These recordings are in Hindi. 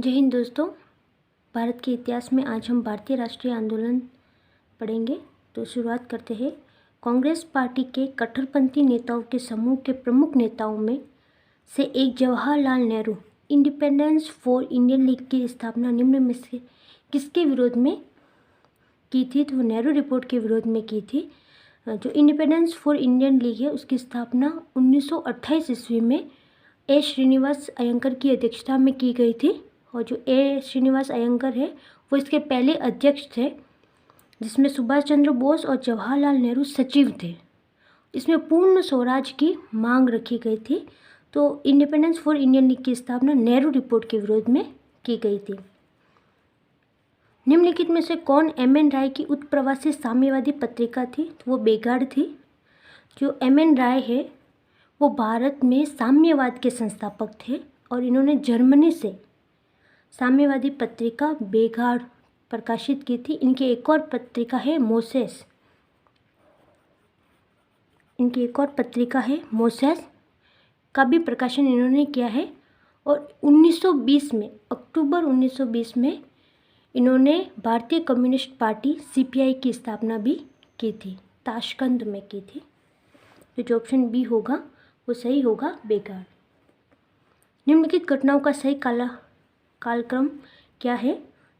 जय हिंद दोस्तों। भारत के इतिहास में आज हम भारतीय राष्ट्रीय आंदोलन पढ़ेंगे। तो शुरुआत करते हैं। कांग्रेस पार्टी के कट्टरपंथी नेताओं के समूह के प्रमुख नेताओं में से एक Jawaharlal Nehru independence for Indian league की स्थापना निम्न में से किसके विरोध में की थी? तो वो नेहरू रिपोर्ट के विरोध में की थी। जो इंडिपेंडेंस फॉर इंडियन लीग है उसकी स्थापना 1928 ईस्वी में ए श्रीनिवास अयंगर की अध्यक्षता में की गई थी। और जो ए श्रीनिवास अयंगर है वो इसके पहले अध्यक्ष थे, जिसमें सुभाष चंद्र बोस और जवाहरलाल नेहरू सचिव थे। इसमें पूर्ण स्वराज की मांग रखी गई थी। तो इंडिपेंडेंस फॉर इंडियन लीग की स्थापना नेहरू रिपोर्ट के विरोध में की गई थी। निम्नलिखित में से कौन एम.एन. राय की उत्प्रवासी साम्यवादी पत्रिका थी? तो वो बेगाड़ थी। जो एम.एन. राय है वो भारत में साम्यवाद के संस्थापक थे और इन्होंने जर्मनी से साम्यवादी पत्रिका बेगाड़ प्रकाशित की थी। इनकी एक और पत्रिका है मोसेस। मोसेस का भी प्रकाशन इन्होंने किया है। और 1920 में अक्टूबर 1920 में इन्होंने भारतीय कम्युनिस्ट पार्टी CPI की स्थापना भी की थी, ताशकंद में की थी। तो जो ऑप्शन बी होगा वो सही होगा, बेगाड़। निम्नलिखित घटनाओं का सही कालक्रम क्या है?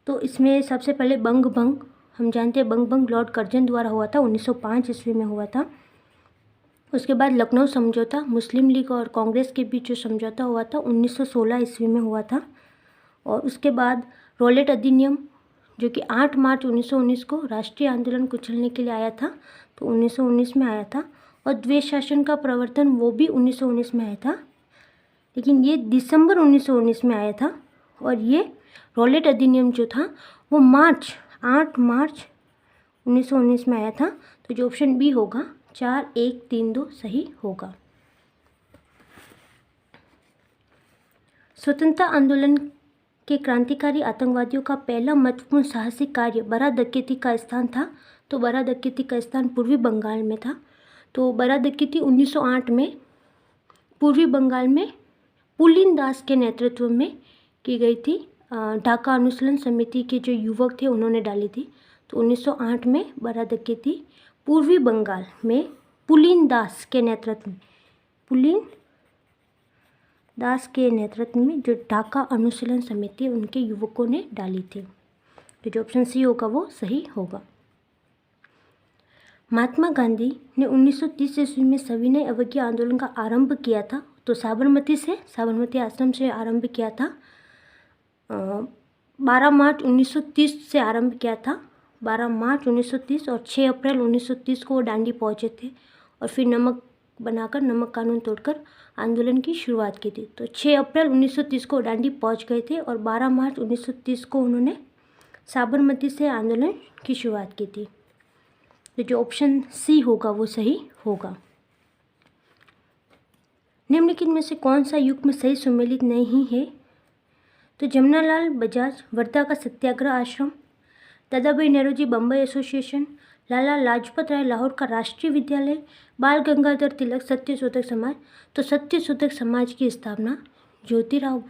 तो इसमें सबसे पहले बंग भंग, हम जानते हैं बंग भंग लॉर्ड कर्जन द्वारा हुआ था, 1905 ईस्वी में हुआ था। उसके बाद लखनऊ समझौता, मुस्लिम लीग और कांग्रेस के बीच जो समझौता हुआ था 1916 ईस्वी में हुआ था। और उसके बाद रॉलेट अधिनियम जो कि 8 मार्च 1919 को राष्ट्रीय आंदोलन कुचलने के लिए आया था, तो 1919 में आया था। और द्वेष शासन का प्रवर्तन वो भी 1919 में आया था, लेकिन ये दिसंबर 1919 में आया था। और ये रॉलेट अधिनियम जो था वो 8 मार्च 1919 में आया था। तो जो ऑप्शन बी होगा 4, 1, 3, 2 सही होगा। स्वतंत्रता आंदोलन के क्रांतिकारी आतंकवादियों का पहला महत्वपूर्ण साहसिक कार्य बराक डकैती का स्थान था। तो बराक डकैती का स्थान पूर्वी बंगाल में था। तो बराक डकैती 1908 में पूर्वी बंगाल में पुलिन दास के नेतृत्व में की गई थी। ढाका अनुशीलन समिति के जो युवक थे उन्होंने डाली थी। तो 1908 में बराक डकैती पूर्वी बंगाल में पुलिन दास के नेतृत्व में जो ढाका अनुशीलन समिति उनके युवकों ने डाली थी। तो जो ऑप्शन सी होगा वो सही होगा। महात्मा गांधी ने 1930 ईस्वी में सविनय अवज्ञा आंदोलन का आरंभ किया था। तो साबरमती आश्रम से आरंभ किया था। 12 मार्च 1930 से आरंभ किया था, 12 मार्च 1930 और 6 अप्रैल 1930 को वो दांडी पहुंचे थे। और फिर नमक कानून तोड़कर आंदोलन की शुरुआत की थी। तो 6 अप्रैल 1930 को दांडी पहुंच गए थे और 12 मार्च 1930 को उन्होंने साबरमती से आंदोलन की शुरुआत की थी। तो जो ऑप्शन सी होगा वो सही होगा। निम्नलिखित में से कौन सा युग्म सही सुमेलित नहीं है? तो जमनालाल बजाज वर्धा का सत्याग्रह आश्रम, दादाभाई नौरोजी बम्बई एसोसिएशन, लाला लाजपत राय लाहौर का राष्ट्रीय विद्यालय, बाल गंगाधर तिलक सत्यशोधक समाज। तो सत्यशोधक समाज की स्थापना ज्योतिराव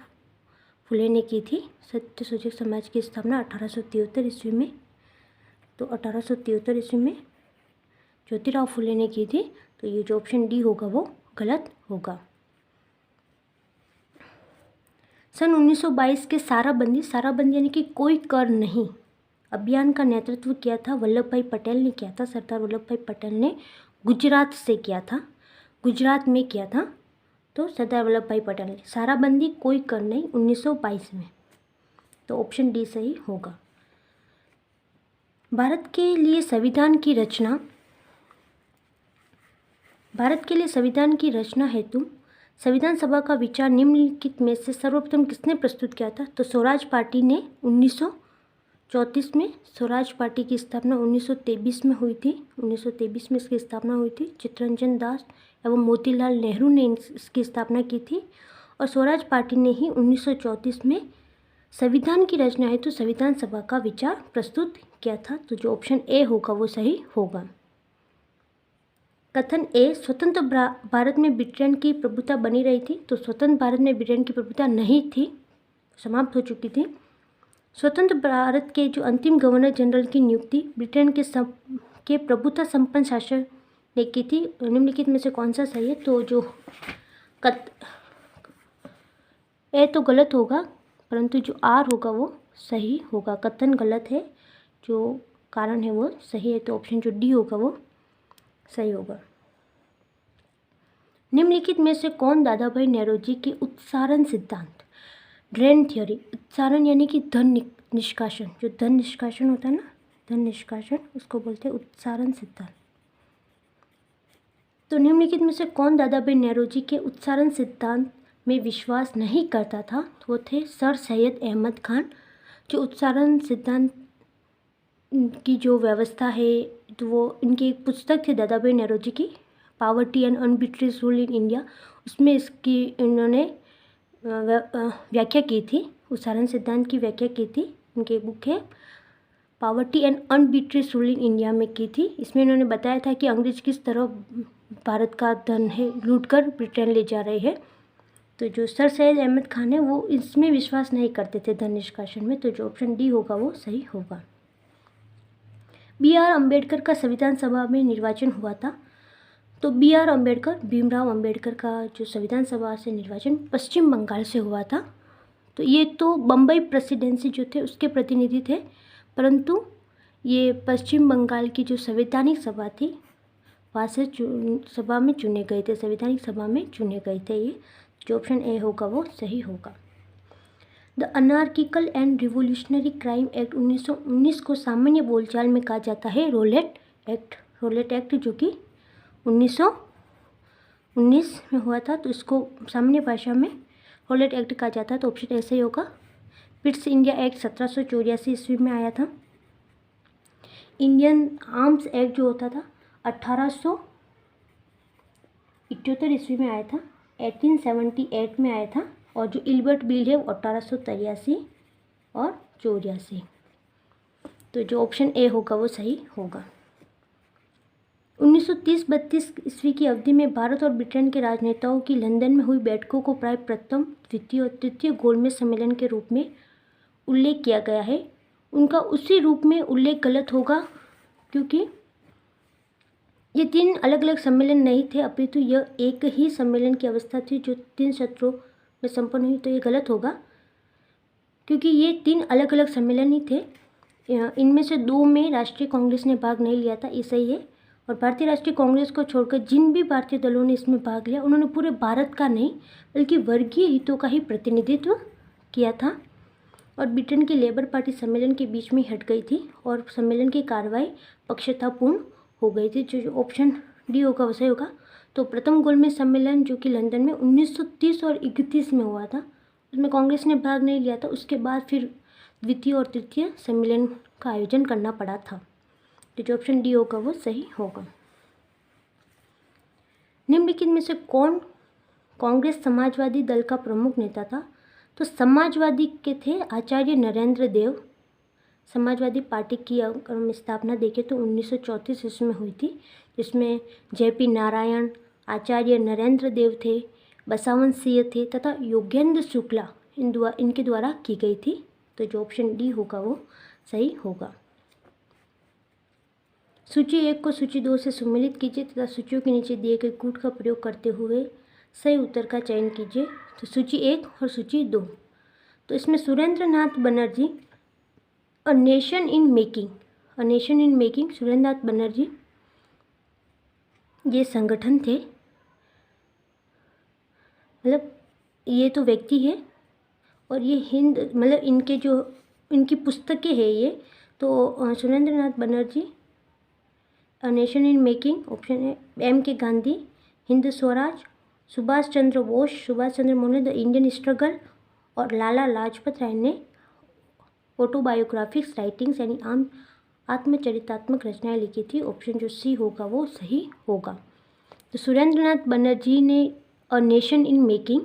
फुले ने की थी। सत्यशोधक समाज की स्थापना 1873 ईस्वी में। तो 1873 ईस्वी में ज्योतिराव फुले ने की थी। तो ये जो ऑप्शन डी होगा वो गलत होगा। सन 1922 के साराबंदी यानी कि कोई कर नहीं अभियान का नेतृत्व किया था वल्लभ भाई पटेल ने किया था। सरदार वल्लभ भाई पटेल ने गुजरात में किया था। तो सरदार वल्लभ भाई पटेल ने साराबंदी कोई कर नहीं 1922 में। तो ऑप्शन डी सही होगा। भारत के लिए संविधान की रचना हेतु संविधान सभा का विचार निम्नलिखित में से सर्वप्रथम किसने प्रस्तुत किया था? तो स्वराज पार्टी ने 1934 में। स्वराज पार्टी की स्थापना 1923 में हुई थी। 1923 में इसकी स्थापना हुई थी। चित्तरंजन दास एवं मोतीलाल नेहरू ने इसकी स्थापना की थी। और स्वराज पार्टी ने ही 1934 में संविधान की रचना हेतु संविधान सभा का विचार प्रस्तुत किया था। तो जो ऑप्शन ए होगा वो सही होगा। कथन ए, स्वतंत्र भारत में ब्रिटेन की प्रभुता बनी रही थी। तो स्वतंत्र भारत में ब्रिटेन की प्रभुता नहीं थी। समाप्त हो चुकी थी। स्वतंत्र भारत के जो अंतिम गवर्नर जनरल की नियुक्ति ब्रिटेन के प्रभुता संपन्न शासन ने की थी। निम्नलिखित में से कौन सा सही है? तो जो ए तो गलत होगा, परंतु जो आर होगा वो सही होगा। कथन गलत है, जो कारण है वो सही है, तो ऑप्शन जो डी होगा वो सही होगा। निम्नलिखित में से कौन दादा भाई नौरोजी के उत्सारण सिद्धांत, ड्रेन थ्योरी, उत्सारण यानी कि धन निष्कासन, जो धन निष्कासन होता है ना, धन निष्कासन, उसको बोलते हैं उत्सारण सिद्धांत। तो निम्नलिखित में से कौन दादा भाई नौरोजी के उत्सारण सिद्धांत में विश्वास नहीं करता था? तो वो थे सर सैयद अहमद खान। जो उत्सारण सिद्धांत की जो व्यवस्था है, तो वो इनकी एक पुस्तक थी दादा भाई नौरोजी की, poverty and unBritish rule in India, उसमें इसकी इन्होंने व्याख्या की थी, उत्सारण सिद्धांत की व्याख्या की थी। इनकी बुक है poverty and unBritish rule in India में की थी। इसमें इन्होंने बताया था कि अंग्रेज किस तरह भारत का धन है लूट कर ब्रिटेन ले जा रहे हैं। तो जो सर सैयद अहमद खान है वो इसमें विश्वास नहीं करते थे, धन निष्कासन में, तो जो ऑप्शन डी होगा वो सही होगा। B.R. अम्बेडकर का संविधान सभा में निर्वाचन हुआ था। तो B.R. अम्बेडकर, भीमराव अम्बेडकर का जो संविधान सभा से निर्वाचन पश्चिम बंगाल से हुआ था। तो ये तो बम्बई प्रेसिडेंसी जो थे उसके प्रतिनिधि थे, परंतु ये पश्चिम बंगाल की जो संवैधानिक सभा थी वहाँ से सभा में चुने गए थे, संवैधानिक सभा में चुने गए थे। ये जो ऑप्शन ए होगा वो सही होगा। The anarchical and revolutionary crime act 1919 को सामान्य बोलचाल में कहा जाता है रोलेट एक्ट। रोलेट एक्ट जो कि 1919 में हुआ था, तो इसको सामान्य भाषा में रोलेट एक्ट कहा जाता है, तो ऑप्शन ऐसे ही होगा। पिट्स इंडिया एक्ट 1784 ईस्वी में आया था। इंडियन आर्म्स एक्ट जो होता था 1878 ईस्वी में आया था, 1878 में आया था। और जो इल्बर्ट बिल है वो 1883 और 84। तो जो ऑप्शन ए होगा वो सही होगा। 1930-32 ईस्वी की अवधि में भारत और ब्रिटेन के राजनेताओं की लंदन में हुई बैठकों को प्राय प्रथम, द्वितीय और तृतीय गोलमेज सम्मेलन के रूप में उल्लेख किया गया है। उनका उसी रूप में उल्लेख गलत होगा, क्योंकि ये 3 अलग अलग सम्मेलन नहीं थे, अपितु यह एक ही सम्मेलन की अवस्था थी जो 3 सत्रों में संपन्न हुई। तो ये गलत होगा, क्योंकि ये 3 अलग अलग सम्मेलन ही थे। इनमें से 2 में राष्ट्रीय कांग्रेस ने भाग नहीं लिया था, ये सही है। और भारतीय राष्ट्रीय कांग्रेस को छोड़कर जिन भी भारतीय दलों ने इसमें भाग लिया, उन्होंने पूरे भारत का नहीं बल्कि वर्गीय हितों का ही प्रतिनिधित्व किया था। और ब्रिटेन की लेबर पार्टी सम्मेलन के बीच में हट गई थी और सम्मेलन की कार्रवाई पक्षतापूर्ण हो गई थी। जो ऑप्शन डी होगा वैसे होगा। तो प्रथम गोलमेज सम्मेलन जो कि लंदन में 1930 और 31 में हुआ था, उसमें कांग्रेस ने भाग नहीं लिया था। उसके बाद फिर द्वितीय और तृतीय सम्मेलन का आयोजन करना पड़ा था। तो जो ऑप्शन डी होगा वो सही होगा। निम्नलिखित में से कौन कांग्रेस समाजवादी दल का प्रमुख नेता था? तो समाजवादी के थे आचार्य नरेंद्र देव। समाजवादी पार्टी की अगर हम स्थापना देखें तो 1934 ईस्वी में हुई थी, जिसमें JP नारायण, आचार्य नरेंद्र देव थे, बसवन सिंह थे तथा योगेंद्र शुक्ला इनके द्वारा की गई थी। तो जो ऑप्शन डी होगा वो सही होगा। सूची 1 को सूची 2 से सम्मिलित कीजिए तथा सूचियों के नीचे दिए गए कूट का प्रयोग करते हुए सही उत्तर का चयन कीजिए। तो सूची 1 और सूची 2, तो इसमें Surendra Nath Banerjee a nation in making, Surendra Nath Banerjee ये संगठन थे, मतलब ये तो व्यक्ति है और ये हिंद, मतलब इनके जो इनकी पुस्तकें हैं ये, तो Surendra Nath Banerjee a nation in making, option है M के Gandhi, Hind Swaraj, Subhash Chandra Bose the Indian struggle, और लाला लाजपत राय ने ऑटोबायोग्राफिक्स राइटिंग्स यानी आत्मचरितात्मक रचनाएं लिखी थी। ऑप्शन जो सी होगा वो सही होगा। तो सुरेंद्र नाथ बनर्जी ने अ नेशन इन मेकिंग,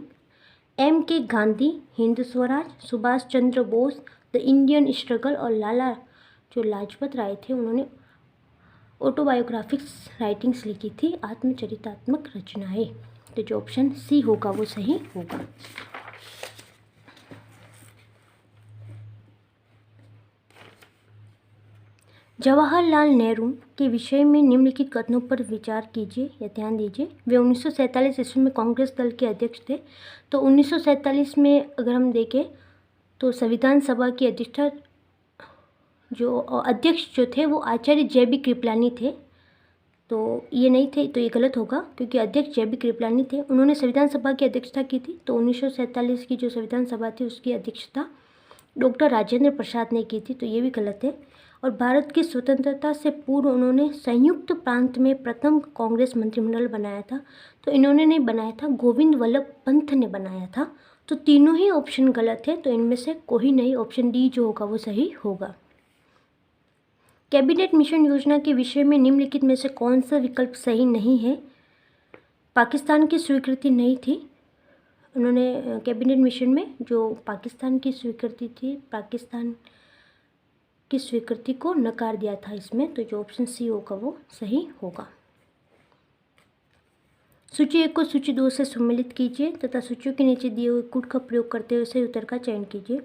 M के Gandhi, Hind Swaraj, Subhash Chandra Bose the Indian struggle, और लाला जो लाजपत राय थे उन्होंने ऑटोबायोग्राफिक्स राइटिंग्स लिखी थी, आत्मचरितात्मक रचनाएं। तो जो ऑप्शन सी होगा वो सही होगा। जवाहरलाल नेहरू के विषय में निम्नलिखित कथनों पर विचार कीजिए या ध्यान दीजिए। वे 1947 ईस्वी में कांग्रेस दल के अध्यक्ष थे। तो 1947 में अगर हम देखें तो संविधान सभा की अध्यक्षता जो अध्यक्ष जो थे वो आचार्य JB कृपलानी थे। तो ये नहीं थे, तो ये गलत होगा क्योंकि अध्यक्ष JB कृपलानी थे। उन्होंने संविधान सभा की अध्यक्षता की थी। तो 1947 की जो संविधान सभा थी उसकी अध्यक्षता डॉक्टर राजेंद्र प्रसाद ने की थी। तो ये भी गलत है। और भारत की स्वतंत्रता से पूर्व उन्होंने संयुक्त प्रांत में प्रथम कांग्रेस मंत्रिमंडल बनाया था। तो इन्होंने नहीं बनाया था, गोविंद वल्लभ पंत ने बनाया था। तो तीनों ही ऑप्शन गलत है। तो इनमें से कोई नहीं, ऑप्शन डी जो होगा वो सही होगा। कैबिनेट मिशन योजना के विषय में निम्नलिखित में से कौन सा विकल्प सही नहीं है? पाकिस्तान की स्वीकृति नहीं थी। उन्होंने कैबिनेट मिशन में जो पाकिस्तान की स्वीकृति थी, पाकिस्तान की स्वीकृति को नकार दिया था इसमें। तो जो ऑप्शन सी होगा वो सही होगा। सूची 1 को सूची 2 से सम्मिलित कीजिए तथा सूचियों के नीचे दिए हुए कूट का प्रयोग करते हुए सही उत्तर का चयन कीजिए।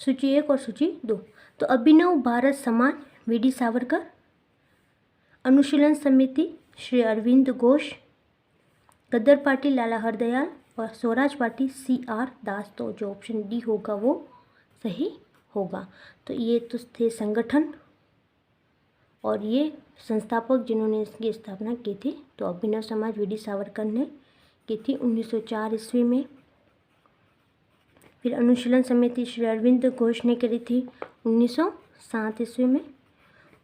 सूची 1 और सूची 2। तो अभिनव भारत समाज VD सावरकर, अनुशीलन समिति श्री अरविंद घोष, गदर पार्टी लाला हरदयाल और स्वराज पार्टी CR दास। तो जो ऑप्शन डी होगा वो सही होगा। तो ये तो थे संगठन और ये संस्थापक जिन्होंने इसकी स्थापना की थी। तो अभिनव समाज VD सावरकर ने की थी 1904 ईस्वी में। फिर अनुशीलन समिति श्री अरविंद घोष ने करी थी 1907 ईस्वी में।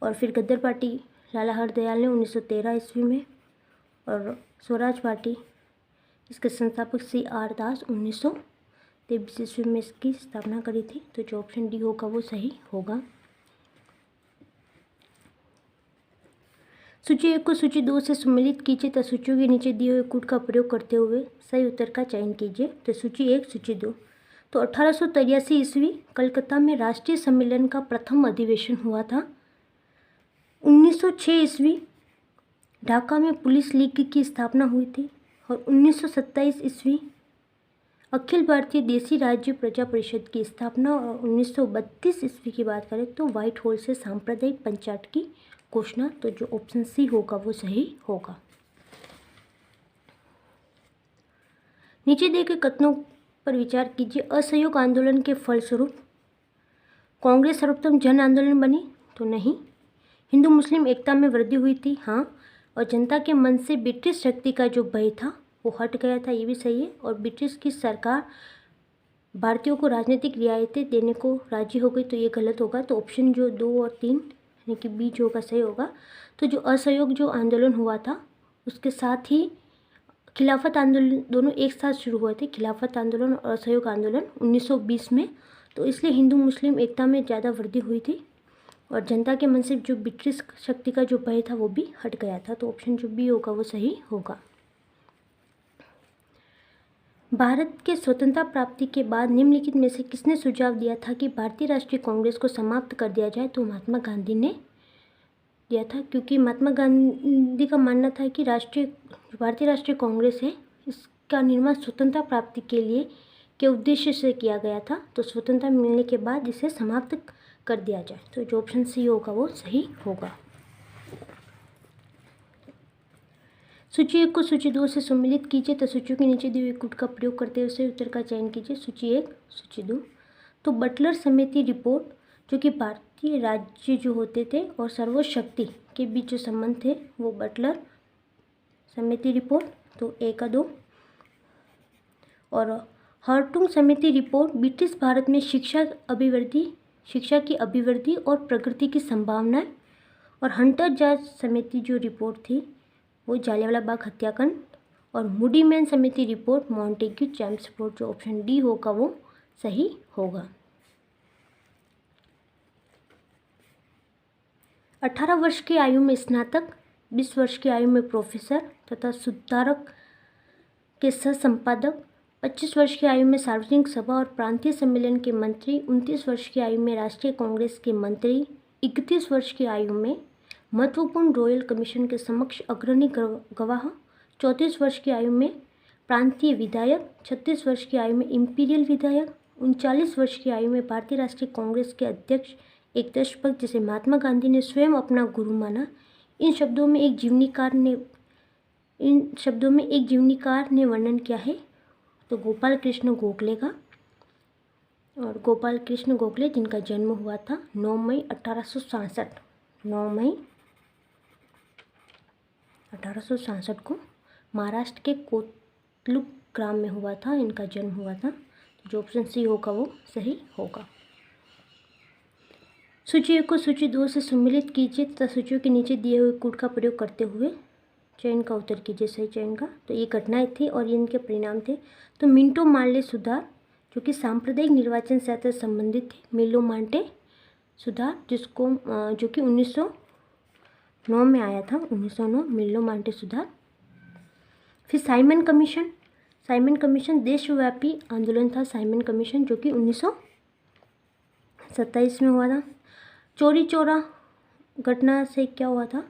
और फिर गदर पार्टी लाला हरदयाल ने 1913 ईस्वी में। और स्वराज पार्टी इसके संस्थापक CR दास 1923 ईस्वी में इसकी स्थापना करी थी। तो जो ऑप्शन डी होगा वो सही होगा। सूची 1 को सूची 2 से सम्मिलित कीजिए तथा सूचियों के नीचे दिए हुए कूट का प्रयोग करते हुए सही उत्तर का चयन कीजिए। तो सूची 1 सूची 2। तो 1883 ईस्वी कलकत्ता में राष्ट्रीय सम्मेलन का प्रथम अधिवेशन हुआ था। 1906 ईस्वी ढाका में पुलिस लीग की स्थापना हुई थी। और 1927 ईस्वी अखिल भारतीय देसी राज्य प्रजा परिषद की स्थापना। और 1932 ईस्वी की बात करें तो व्हाइट हॉल से सांप्रदायिक पंचायत की घोषणा। तो जो ऑप्शन सी होगा वो सही होगा। नीचे दिए गए कथनों पर विचार कीजिए। असहयोग आंदोलन के फलस्वरूप कांग्रेस सर्वोत्तम जन आंदोलन बनी। तो नहीं। हिंदू मुस्लिम एकता में वृद्धि हुई थी। हाँ। और जनता के मन से ब्रिटिश शक्ति का जो भय था वो हट गया था। ये भी सही है। और ब्रिटिश की सरकार भारतीयों को राजनीतिक रियायतें देने को राजी हो गई। तो ये गलत होगा। तो ऑप्शन जो 2 और 3 यानी कि बी जो होगा सही होगा। तो जो असहयोग जो आंदोलन हुआ था उसके साथ ही खिलाफत आंदोलन दोनों एक साथ शुरू हुए थे। खिलाफत आंदोलन और असहयोग आंदोलन 1920 में। तो इसलिए हिंदू मुस्लिम एकता में ज़्यादा वृद्धि हुई थी। और जनता के मन से जो ब्रिटिश शक्ति का जो भय था वो भी हट गया था। तो ऑप्शन जो बी होगा वो सही होगा। भारत के स्वतंत्रता प्राप्ति के बाद निम्नलिखित में से किसने सुझाव दिया था कि भारतीय राष्ट्रीय कांग्रेस को समाप्त कर दिया जाए? तो महात्मा गांधी ने दिया था, क्योंकि महात्मा गांधी का मानना था कि भारतीय राष्ट्रीय कांग्रेस है इसका निर्माण स्वतंत्रता प्राप्ति के लिए के उद्देश्य से किया गया था। तो स्वतंत्रता मिलने के बाद इसे समाप्त कर दिया जाए। तो जो ऑप्शन सी होगा वो सही होगा। सूची 1 को सूची 2 से सम्मिलित कीजिए तो सूचियों के नीचे दिए हुए कूट का प्रयोग करते हुए सही उत्तर का चयन कीजिए। सूची 1 सूची 2। तो बटलर समिति रिपोर्ट जो कि भारतीय राज्य जो होते थे और सर्वोच्च शक्ति के बीच जो संबंध थे वो बटलर समिति रिपोर्ट। तो ए का 2। और हार्टुंग समिति रिपोर्ट ब्रिटिश भारत में शिक्षा की अभिवृद्धि और प्रगति की संभावनाएं। और हंटर जॉर्ज समिति जो रिपोर्ट थी वो जालियांवाला बाग हत्याकांड। और मूडी मैन समिति रिपोर्ट मॉन्टेग्यू जेम्स रिपोर्ट। जो ऑप्शन डी होगा वो सही होगा। 18 वर्ष की आयु में स्नातक, 20 वर्ष की आयु में प्रोफेसर तथा सुधारक के सह संपादक, 25 वर्ष की आयु में सार्वजनिक सभा और प्रांतीय सम्मेलन के मंत्री, 29 वर्ष की आयु में राष्ट्रीय कांग्रेस के मंत्री, 31 वर्ष की आयु में महत्वपूर्ण रॉयल कमीशन के समक्ष अग्रणी गवाह, 34 वर्ष की आयु में प्रांतीय विधायक, 36 वर्ष की आयु में इंपीरियल विधायक, 39 वर्ष की आयु में भारतीय राष्ट्रीय कांग्रेस के अध्यक्ष एक देशभक्त जिसे महात्मा गांधी ने स्वयं अपना गुरु माना। इन शब्दों में एक जीवनीकार ने वर्णन किया है तो गोपाल कृष्ण गोखले का। और गोपाल कृष्ण गोखले जिनका जन्म हुआ था 9 मई 1867, 9 मई 1867 को महाराष्ट्र के कोतलुक ग्राम में हुआ था, इनका जन्म हुआ था। जो ऑप्शन सी होगा वो सही होगा। सूची 1 को सूची 2 से सम्मिलित कीजिए तथा सूचियों के नीचे दिए हुए कोड का प्रयोग करते हुए चयन का उत्तर कीजिए सही चयन का। तो ये घटनाएं थी और इनके परिणाम थे। तो मिंटो मार्ले सुधार जो कि सांप्रदायिक निर्वाचन से संबंधित थे, मिलो मांटे सुधार जिसको जो कि 1909 में आया था, 1909 मिलो मांटे सुधार। फिर साइमन कमीशन देशव्यापी आंदोलन था, साइमन कमीशन जो कि 1927 में हुआ था। चौरी चौरा घटना से क्या हुआ था,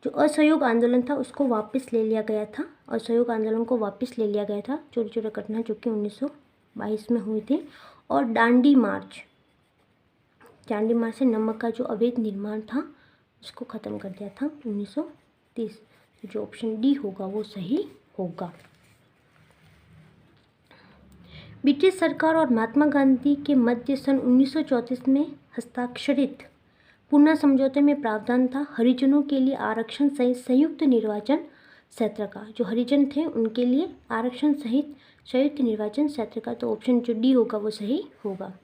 जो असहयोग आंदोलन था उसको वापस ले लिया गया था, असहयोग आंदोलन को वापस ले लिया गया था। चौरी चौरा घटना जो कि 1922 में हुई थी। और दांडी मार्च से नमक का जो अवैध निर्माण था उसको ख़त्म कर दिया था 1930। तो जो ऑप्शन डी होगा वो सही होगा। ब्रिटिश सरकार और महात्मा गांधी के मध्य सन 1934 में हस्ताक्षरित पुनः समझौते में प्रावधान था हरिजनों के लिए आरक्षण सहित संयुक्त निर्वाचन क्षेत्र का। जो हरिजन थे उनके लिए आरक्षण सहित संयुक्त निर्वाचन क्षेत्र का। तो ऑप्शन जो डी होगा वो सही होगा।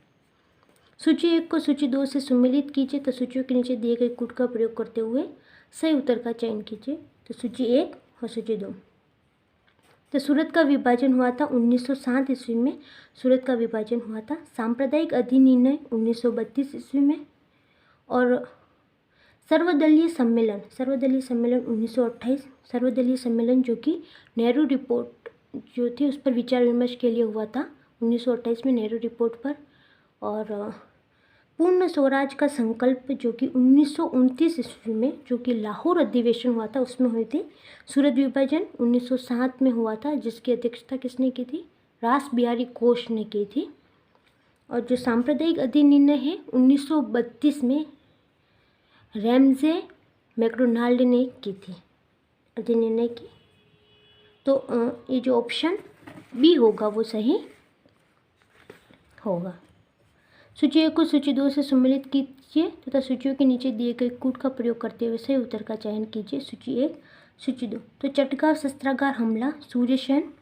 सूची 1 को सूची 2 से सम्मिलित कीजिए तो सूचियों के नीचे दिए गए कोड का प्रयोग करते हुए सही उत्तर का चयन कीजिए। तो सूची 1 और सूची 2। तो सूरत का विभाजन हुआ था 1907 ईस्वी में, सूरत का विभाजन हुआ था। सांप्रदायिक अधिनिर्णय 1932 ईस्वी में। और सर्वदलीय सम्मेलन 1928, सर्वदलीय सम्मेलन जो कि नेहरू रिपोर्ट जो थी उस पर विचार विमर्श के लिए हुआ था 1928 में, नेहरू रिपोर्ट पर। और पूर्ण स्वराज का संकल्प जो कि 1929 ईस्वी में, जो कि लाहौर अधिवेशन हुआ था उसमें हुई थी। सूरत विभाजन 1907 में हुआ था जिसकी अध्यक्षता किसने की थी, रास बिहारी घोष ने की थी। और जो सांप्रदायिक अधिनिर्णय है 1932 में रैमजे मैकडोनाल्ड ने की थी अधिनिर्णय की। तो ये जो ऑप्शन बी होगा वो सही होगा। सूची 1 को सूची 2 से सम्मिलित कीजिए तथा सूचियों के नीचे दिए गए कोड का प्रयोग करते हुए सही उत्तर का चयन कीजिए। सूची 1, सूची 2। तो चटगांव शस्त्रागार हमला, सूर्यसेन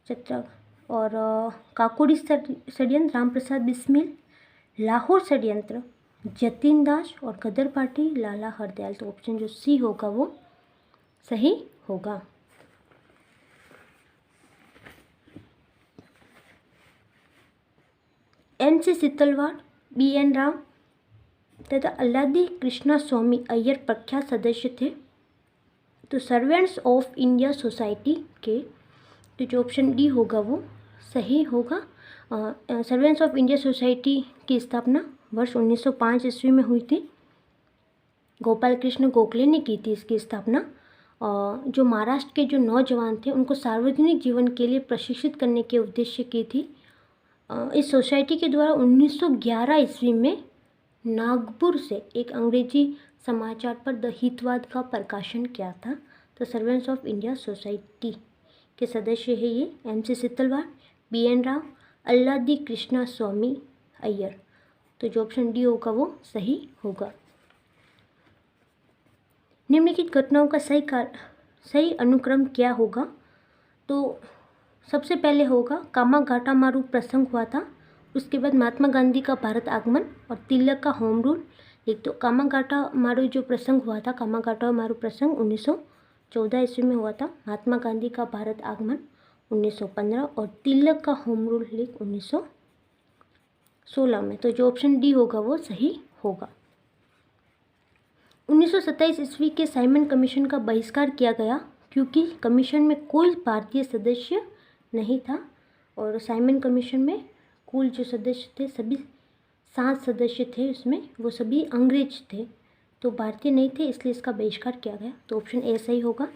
चटगांव और काकोरी षड्यंत्र रामप्रसाद बिस्मिल, लाहौर षड्यंत्र जतिन दास और गदर पार्टी लाला हरदयाल। तो ऑप्शन जो सी होगा वो सही होगा। MC सितलवाड़, BN राव तथा अल्लादी कृष्णा स्वामी अय्यर प्रख्यात सदस्य थे। तो सर्वेंट्स ऑफ इंडिया सोसाइटी के, तो जो ऑप्शन डी होगा वो सही होगा। सर्वेंट्स ऑफ इंडिया सोसाइटी की स्थापना वर्ष 1905 ईस्वी में हुई थी। गोपाल कृष्ण गोखले ने की थी इसकी स्थापना। जो महाराष्ट्र के जो नौजवान थे उनको सार्वजनिक जीवन के लिए प्रशिक्षित करने के उद्देश्य की थी। इस सोसाइटी के द्वारा 1911 ईस्वी में नागपुर से एक अंग्रेजी समाचार पर द हितवाद का प्रकाशन किया था। तो सर्वेंट्स ऑफ इंडिया सोसाइटी के सदस्य है ये MC सितलवाड़, BN राव, अल्लादी कृष्णा स्वामी अय्यर। तो जो ऑप्शन डी होगा वो सही होगा। निम्नलिखित घटनाओं का सही अनुक्रम क्या होगा। तो सबसे पहले होगा कामाघाटा मारू प्रसंग हुआ था, उसके बाद महात्मा गांधी का भारत आगमन और तिलक का होम रूल। एक तो कामाघाटा मारू जो प्रसंग हुआ था, कामाघाटा मारू प्रसंग 1914 ईस्वी में हुआ था। महात्मा गांधी का भारत आगमन 1915 और तिलक का होम रूल 1916 में। तो जो ऑप्शन डी होगा वो सही होगा। 1927 ईस्वी के साइमन कमीशन का बहिष्कार किया गया क्योंकि कमीशन में कोई भारतीय सदस्य नहीं था। और साइमन कमीशन में कुल जो सदस्य थे सभी 7 सदस्य थे, उसमें वो सभी अंग्रेज थे, तो भारतीय नहीं थे, इसलिए इसका बहिष्कार किया गया। तो ऑप्शन ए सही होगा।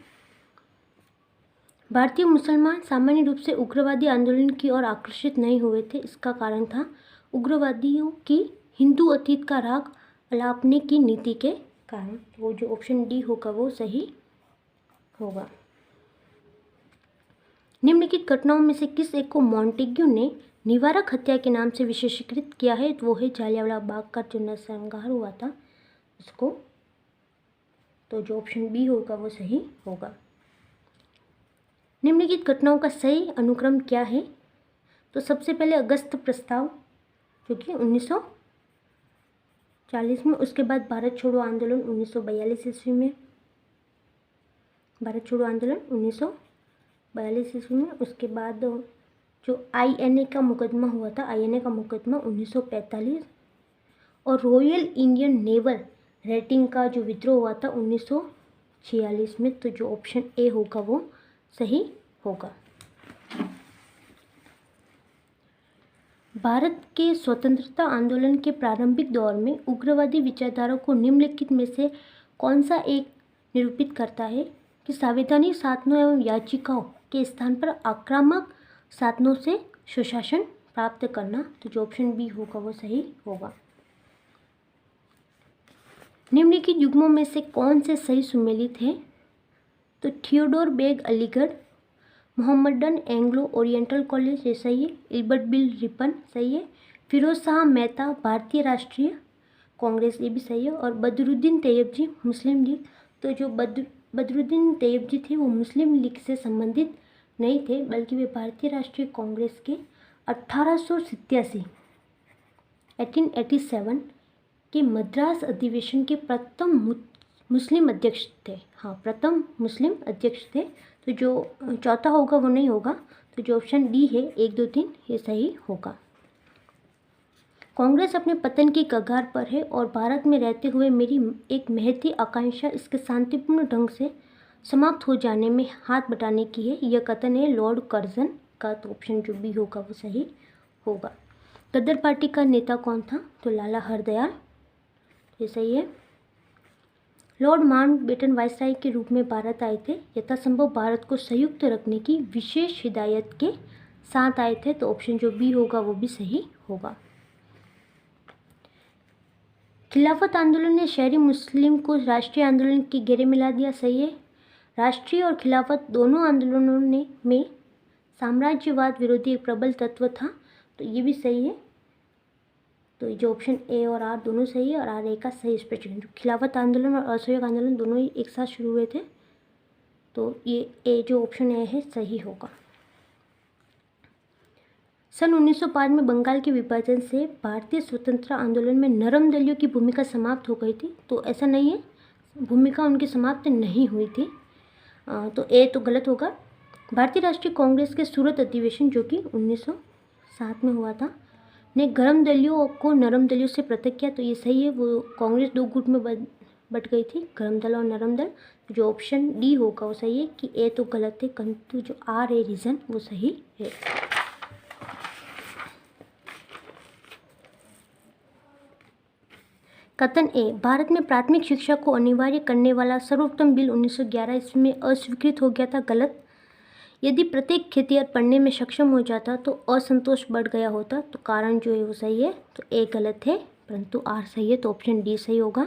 भारतीय मुसलमान सामान्य रूप से उग्रवादी आंदोलन की ओर आकर्षित नहीं हुए थे। इसका कारण था उग्रवादियों की हिंदू अतीत का राग अलापने की नीति के कारण। वो जो ऑप्शन डी होगा वो सही होगा। निम्नलिखित घटनाओं में से किस एक को मॉन्टेग्यू ने निवारक हत्या के नाम से विशेषीकृत किया है? वो है जालियांवाला बाग का जो नरसंहार हुआ था उसको। तो जो ऑप्शन बी होगा वो सही होगा। निम्नलिखित घटनाओं का सही अनुक्रम क्या है? तो सबसे पहले अगस्त प्रस्ताव जो कि 1940 में, उसके बाद भारत छोड़ो आंदोलन 1942 ईस्वी में, भारत छोड़ो आंदोलन 1942 ईस्वी में, उसके बाद जो INA का मुकदमा हुआ था, INA का मुकदमा 1945, और रॉयल इंडियन नेवल रेटिंग का जो विद्रोह हुआ था 1946 में। तो जो ऑप्शन ए होगा वो सही होगा। भारत के स्वतंत्रता आंदोलन के प्रारंभिक दौर में उग्रवादी विचारधारा को निम्नलिखित में से कौन सा एक निरूपित करता है कि संवैधानिक साधनों एवं याचिकाओं के स्थान पर आक्रामक साधनों से सुशासन प्राप्त करना? तो जो ऑप्शन बी होगा वो सही होगा। निम्नलिखित युग्मों में से कौन से सही सुमेलित है? तो Theodore Beck Aligarh, Mohammedan Anglo Oriental college ये सही है, इल्बर्ट बिल रिपन सही है, फिरोज शाह मेहता भारतीय राष्ट्रीय कांग्रेस ये भी सही है, और बदरुद्दीन तैयब जी मुस्लिम लीग। तो जो बदरुद्दीन तैयब जी थे वो मुस्लिम लीग से संबंधित नहीं थे, बल्कि वे भारतीय राष्ट्रीय कांग्रेस के 1887 के मद्रास अधिवेशन के प्रथम मुस्लिम अध्यक्ष थे। हाँ, प्रथम मुस्लिम अध्यक्ष थे। तो जो चौथा होगा वो नहीं होगा। तो जो ऑप्शन डी है 1, 2, 3 ये सही होगा। कांग्रेस अपने पतन की कगार पर है और भारत में रहते हुए मेरी एक महती आकांक्षा इसके शांतिपूर्ण ढंग से समाप्त हो जाने में हाथ बटाने की है। यह कथन है लॉर्ड कर्जन का। तो ऑप्शन जो बी होगा वो सही होगा। गदर पार्टी का नेता कौन था? तो लाला हरदयाल ये सही है। लॉर्ड माउंटबेटन वायसराय के रूप में भारत आए थे, यथासंभव भारत को संयुक्त रखने की विशेष हिदायत के साथ आए थे। तो ऑप्शन जो बी होगा वो भी सही होगा। खिलाफत आंदोलन ने शहरी मुस्लिम को राष्ट्रीय आंदोलन के घेरे में ला दिया। सही है। राष्ट्रीय और खिलाफत दोनों आंदोलनों में साम्राज्यवाद विरोधी एक प्रबल तत्व था। तो ये भी सही है। तो जो ऑप्शन ए और आर दोनों सही है और आर ए का सही स्पष्टीकरण। खिलाफत आंदोलन और असहयोग आंदोलन दोनों ही एक साथ शुरू हुए थे। तो ये ए जो ऑप्शन ए है सही होगा। सन 1905 में बंगाल के विभाजन से भारतीय स्वतंत्रता आंदोलन में नरम दलियों की भूमिका समाप्त हो गई थी। तो ऐसा नहीं है, भूमिका उनकी समाप्त नहीं हुई थी। तो ए तो गलत होगा। भारतीय राष्ट्रीय कांग्रेस के सूरत अधिवेशन जो कि 1907 में हुआ था ने गर्म दलियों को नरम दलियों से पृथक किया। तो ये सही है। वो कांग्रेस 2 गुट में बट गई थी, गर्म दल और नरम दल। जो ऑप्शन डी होगा वो सही है कि ए तो गलत है, किंतु जो आर ए रीज़न वो सही है। कथन ए भारत में प्राथमिक शिक्षा को अनिवार्य करने वाला सर्वोत्तम बिल 1911 ईस्वी में अस्वीकृत हो गया था। गलत। यदि प्रत्येक खेतिहर पढ़ने में सक्षम हो जाता तो असंतोष बढ़ गया होता। तो कारण जो है वो सही है। तो ए गलत है परंतु आर सही है। तो ऑप्शन डी सही होगा।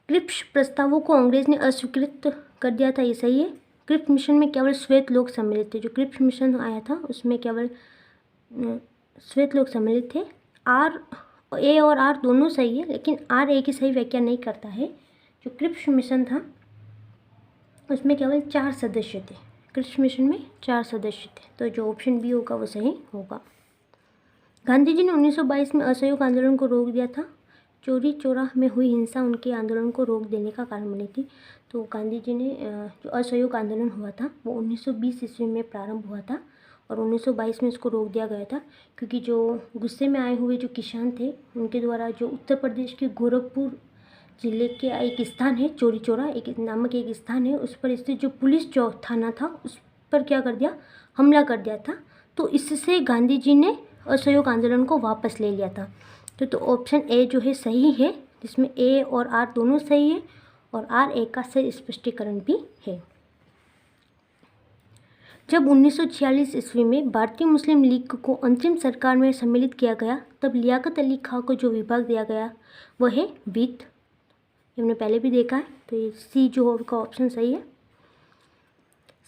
क्रिप्स प्रस्तावों को अंग्रेज ने अस्वीकृत कर दिया था। ये सही है। क्रिप्स मिशन में केवल श्वेत लोग सम्मिलित थे। जो क्रिप्स मिशन आया था उसमें केवल श्वेत लोग सम्मिलित थे। आर ए और आर दोनों सही है, लेकिन आर ए की सही व्याख्या नहीं करता है। जो क्रिप्स मिशन था उसमें केवल 4 सदस्य थे। क्रिप्स मिशन में 4 सदस्य थे। तो जो ऑप्शन बी होगा वो सही होगा। गांधी जी ने 1922 में असहयोग आंदोलन को रोक दिया था। चोरी चौरा में हुई हिंसा उनके आंदोलन को रोक देने का कारण बनी थी। तो गांधी जी ने जो असहयोग आंदोलन हुआ था वो 1920 ईस्वी में प्रारंभ हुआ था और 1922 में इसको रोक दिया गया था, क्योंकि जो गुस्से में आए हुए जो किसान थे उनके द्वारा जो उत्तर प्रदेश के गोरखपुर जिले के एक स्थान है चोरी चौरा नामक एक स्थान है, उस पर स्थित जो पुलिस थाना था उस पर क्या कर दिया, हमला कर दिया था। तो इससे गांधी जी ने असहयोग आंदोलन को वापस ले लिया था। तो ऑप्शन ए जो है सही है, जिसमें ए और आर दोनों सही है और आर ए का सही स्पष्टीकरण भी है। जब 1946 ईस्वी में भारतीय मुस्लिम लीग को अंतरिम सरकार में सम्मिलित किया गया, तब लियाकत अली खां को जो विभाग दिया गया वह है वित्त। हमने पहले भी देखा है, तो ये सी जो होगा ऑप्शन सही है।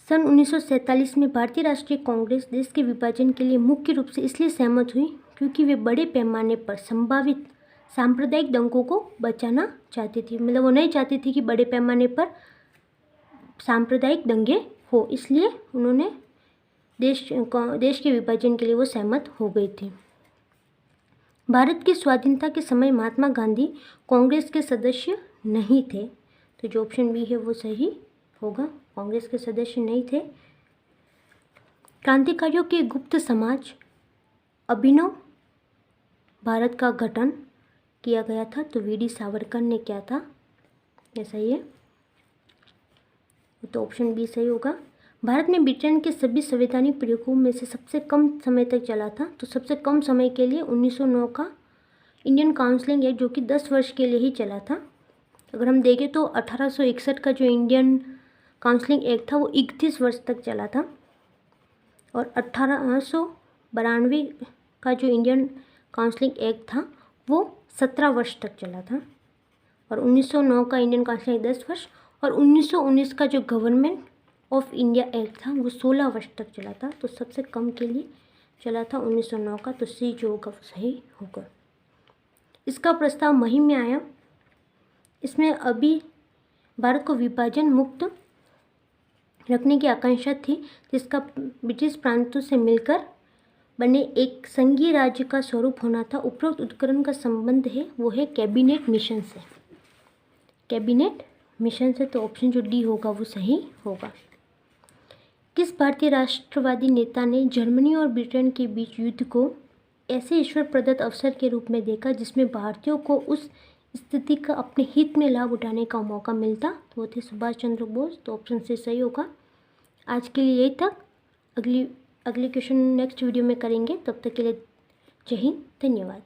सन 1947 में भारतीय राष्ट्रीय कांग्रेस देश के विभाजन के लिए मुख्य रूप से इसलिए सहमत हुई क्योंकि वे बड़े पैमाने पर संभावित सांप्रदायिक दंगों को बचाना चाहती थी। मतलब वो नहीं चाहती थी कि बड़े पैमाने पर सांप्रदायिक दंगे हो, इसलिए उन्होंने देश के विभाजन के लिए वो सहमत हो गई थी। भारत की स्वाधीनता के समय महात्मा गांधी कांग्रेस के सदस्य नहीं थे, तो जो ऑप्शन बी है वो सही होगा, कांग्रेस के सदस्य नहीं थे। क्रांतिकारियों के गुप्त समाज अभिनव भारत का गठन किया गया था, तो वीडी सावरकर ने किया था, ऐसा ही है, तो ऑप्शन बी सही होगा। भारत में ब्रिटेन के सभी संवैधानिक प्रयोगों में से सबसे कम समय तक चला था, तो सबसे कम समय के लिए 1909 का इंडियन काउंसिलिंग एक्ट जो कि 10 वर्ष के लिए ही चला था। अगर हम देखें तो 1861 का जो इंडियन काउंसिलिंग एक्ट था वो 31 वर्ष तक चला था, और 1892 का जो इंडियन काउंसिलिंग एक्ट था वो 17 वर्ष तक चला था, और 1909 का इंडियन काउंसिलिंग 10 वर्ष, और 1919 का जो गवर्नमेंट ऑफ इंडिया एक्ट था वो 16 वर्ष तक चला था, तो सबसे कम के लिए चला था 1909 का, तो सी जो होगा सही होगा। इसका प्रस्ताव मुहिम में आया। इसमें अभी भारत को विभाजन मुक्त रखने की आकांक्षा थी, जिसका ब्रिटिश प्रांतों से मिलकर बने एक संघीय राज्य का स्वरूप होना था। उपरोक्त उपकरण का संबंध है वो है कैबिनेट मिशन से, कैबिनेट मिशन से, तो ऑप्शन जो डी होगा वो सही होगा। किस भारतीय राष्ट्रवादी नेता ने जर्मनी और ब्रिटेन के बीच युद्ध को ऐसे ईश्वर प्रदत्त अवसर के रूप में देखा जिसमें भारतीयों को उस स्थिति का अपने हित में लाभ उठाने का मौका मिलता, तो वो थे सुभाष चंद्र बोस, तो ऑप्शन से सही होगा। आज के लिए यही तक, अगली क्वेश्चन नेक्स्ट वीडियो में करेंगे, तब तक के लिए जय हिंद, धन्यवाद।